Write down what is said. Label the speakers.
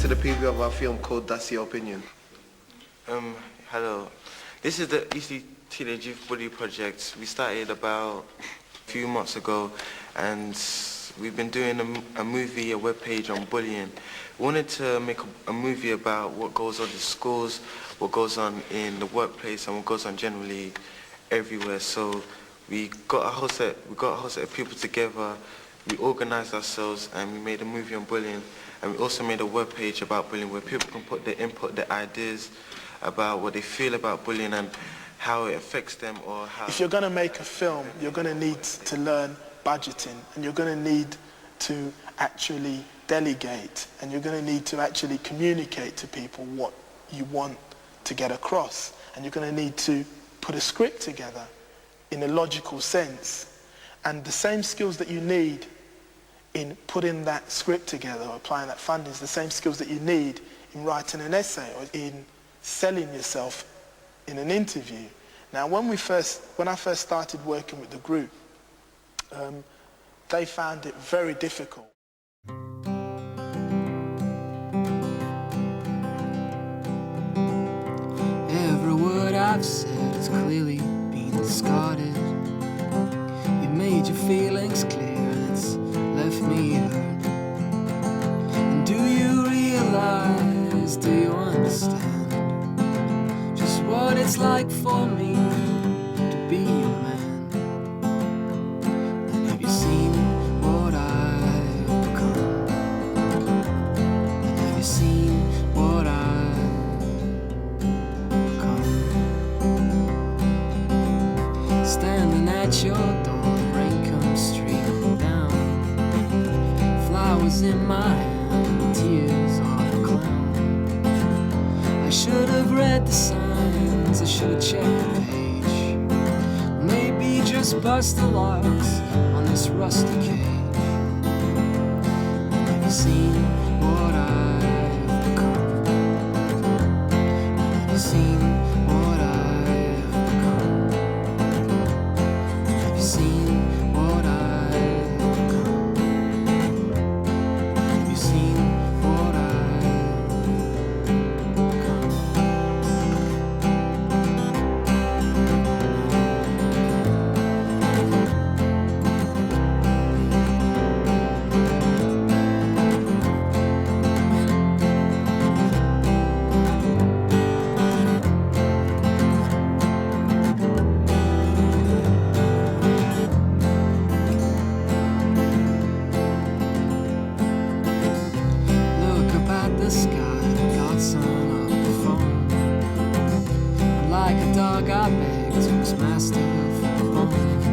Speaker 1: to the preview of our film called That's Your Opinion.
Speaker 2: Hello. This is the Eastleigh Teenage Youth Bully Project. We started about a few months ago, and we've been doing a movie, a webpage on bullying. We wanted to make a movie about what goes on in schools, what goes on in the workplace, and what goes on generally everywhere. So we got a whole set of people together. We organised ourselves, and we made a movie on bullying. And we also made a webpage about bullying where people can put their input, their ideas about what they feel about bullying and how it affects them, or how...
Speaker 3: If you're going to make a film, you're going to need to learn budgeting, and you're going to need to actually delegate, and you're going to need to actually communicate to people what you want to get across, and you're going to need to put a script together in a logical sense. And the same skills that you need in putting that script together or applying that funding is the same skills that you need in writing an essay or in selling yourself in an interview. Now, when I first started working with the group, they found it very difficult.
Speaker 4: Every word I've said has clearly been discarded. You made your feelings clear, it's left me hurt. And do you realize, do you understand just what it's like for me to be your man? And have you seen what I've become? And have you seen what I've become? Standing at your door, the rain comes streaming down. Flowers in my hand, tears of a clown. I should have read the signs, I should have checked the page. Maybe just bust the locks on this rusty cage. Have you seen what I've become? Have you seen what I've become? Have you seen what I've become? Have you seen what I've become? Look up at the sky, God son of the phone. And like a dog I begged to his master for a bone.